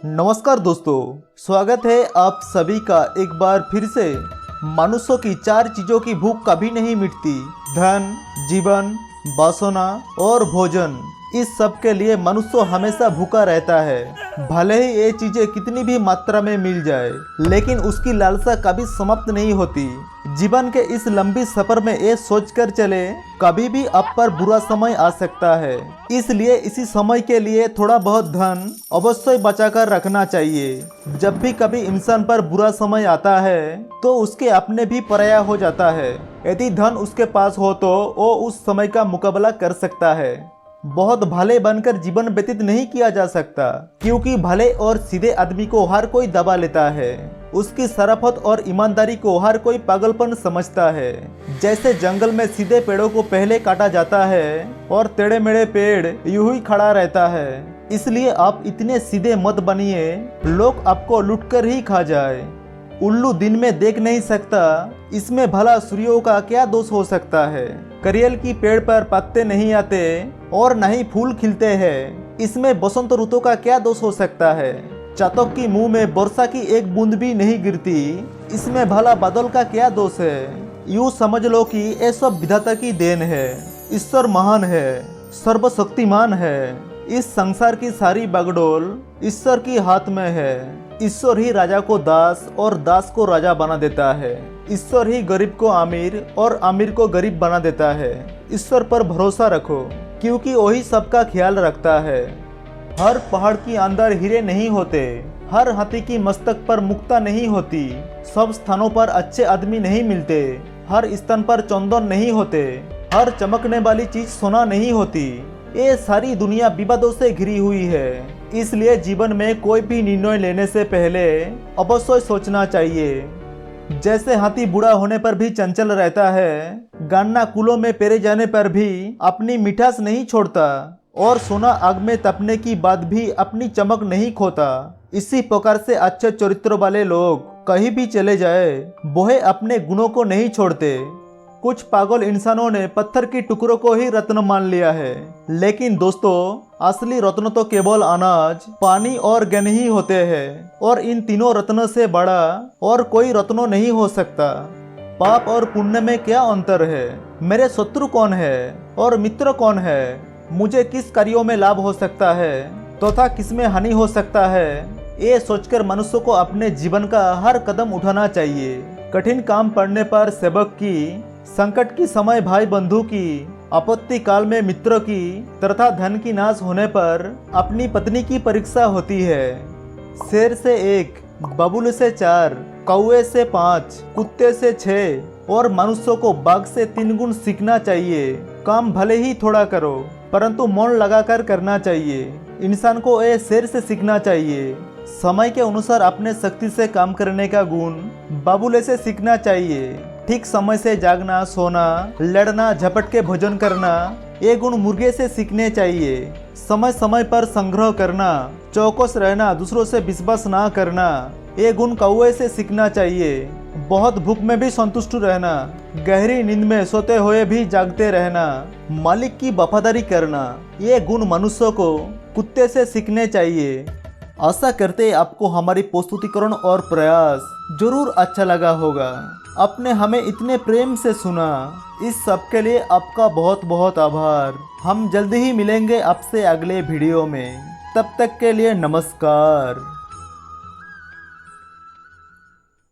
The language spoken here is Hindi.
नमस्कार दोस्तों, स्वागत है आप सभी का एक बार फिर से। मनुष्यों की 4 चीजों की भूख कभी नहीं मिटती: धन, जीवन, वासना और भोजन। इस सब के लिए मनुष्य हमेशा भूखा रहता है। भले ही ये चीजें कितनी भी मात्रा में मिल जाए, लेकिन उसकी लालसा कभी समाप्त नहीं होती। जीवन के इस लंबी सफर में ये सोचकर चले, कभी भी आप पर बुरा समय आ सकता है। इसलिए इसी समय के लिए थोड़ा बहुत धन अवश्य बचाकर रखना चाहिए। जब भी कभी इंसान पर बुरा समय आता है तो उसके अपने भी पराया हो जाता है। यदि धन उसके पास हो तो वो उस समय का मुकाबला कर सकता है। बहुत भले बनकर जीवन व्यतीत नहीं किया जा सकता, क्योंकि भले और सीधे आदमी को हर कोई दबा लेता है। उसकी शराफत और ईमानदारी को हर कोई पागलपन समझता है। जैसे जंगल में सीधे पेड़ों को पहले काटा जाता है और टेढ़े मेढ़े पेड़ यूं ही खड़ा रहता है। इसलिए आप इतने सीधे मत बनिए, लोग आपको लूटकर ही खा जाए। उल्लू दिन में देख नहीं सकता, इसमें भला सूर्यों का क्या दोष हो सकता है। करियल की पेड़ पर पत्ते नहीं आते और न ही फूल खिलते हैं, इसमें बसंत ऋतु का क्या दोष हो सकता है। चातक की मुंह में वर्षा की एक बूंद भी नहीं गिरती, इसमें भला बादल का क्या दोष है। यूं समझ लो कि ये सब विधाता की देन है। ईश्वर महान है, सर्वशक्तिमान है। इस संसार की सारी बागडोल ईश्वर की हाथ में है। ईश्वर ही राजा को दास और दास को राजा बना देता है। ईश्वर ही गरीब को अमीर और अमीर को गरीब बना देता है। ईश्वर पर भरोसा रखो, क्योंकि वही सबका ख्याल रखता है। हर पहाड़ के अंदर हीरे नहीं होते, हर हाथी की मस्तक पर मुक्ता नहीं होती, सब स्थानों पर अच्छे आदमी नहीं मिलते, हर स्थान पर चंदन नहीं होते, हर चमकने वाली चीज सोना नहीं होती। ये सारी दुनिया विवादों से घिरी हुई है। इसलिए जीवन में कोई भी निर्णय लेने से पहले अवश्य सोचना चाहिए। जैसे हाथी बूढ़ा होने पर भी चंचल रहता है, गन्ना कुलों में पेरे जाने पर भी अपनी मिठास नहीं छोड़ता, और सोना आग में तपने की बाद भी अपनी चमक नहीं खोता। इसी प्रकार से अच्छे चरित्र वाले लोग कहीं भी चले जाए, वह अपने गुणों को नहीं छोड़ते। कुछ पागल इंसानों ने पत्थर की टुकड़ों को ही रत्न मान लिया है, लेकिन दोस्तों, असली रत्न तो केवल अनाज, पानी और ज्ञान ही होते हैं, और इन तीनों रत्न से बड़ा और कोई रत्न नहीं हो सकता। पाप और पुण्य में क्या अंतर है? मेरे शत्रु कौन है और मित्र कौन है? मुझे किस कार्यों में लाभ हो सकता है तथा किसमें हानि हो सकता है? ये सोचकर मनुष्य को अपने जीवन का हर कदम उठाना चाहिए। कठिन काम पड़ने पर सेवक की, संकट की समय भाई बंधु की, आपत्ति काल में मित्र की, तथा धन की नाश होने पर अपनी पत्नी की परीक्षा होती है। शेर से 1, बबूल से 4, कौवे से 5, कुत्ते से 6 और मनुष्यों को बाघ से 3 गुण सीखना चाहिए। काम भले ही थोड़ा करो, परंतु मन लगाकर करना चाहिए। इंसान को ये शेर से सीखना चाहिए। समय के अनुसार अपने शक्ति से काम करने का गुण बबूले से सीखना चाहिए। ठीक समय से जागना, सोना, लड़ना, झपट के भोजन करना, ये गुण मुर्गे से सीखने चाहिए। समय समय पर संग्रह करना, चौकस रहना, दूसरों से विश्वास ना करना, ये गुण कौवे से सीखना चाहिए। बहुत भूख में भी संतुष्ट रहना, गहरी नींद में सोते हुए भी जागते रहना, मालिक की वफादारी करना, ये गुण मनुष्य को कुत्ते से सीखने चाहिए। आशा करते आपको हमारी प्रस्तुतिकरण और प्रयास जरूर अच्छा लगा होगा। आपने हमें इतने प्रेम से सुना, इस सब के लिए आपका बहुत बहुत आभार। हम जल्दी ही मिलेंगे आपसे अगले वीडियो में। तब तक के लिए नमस्कार।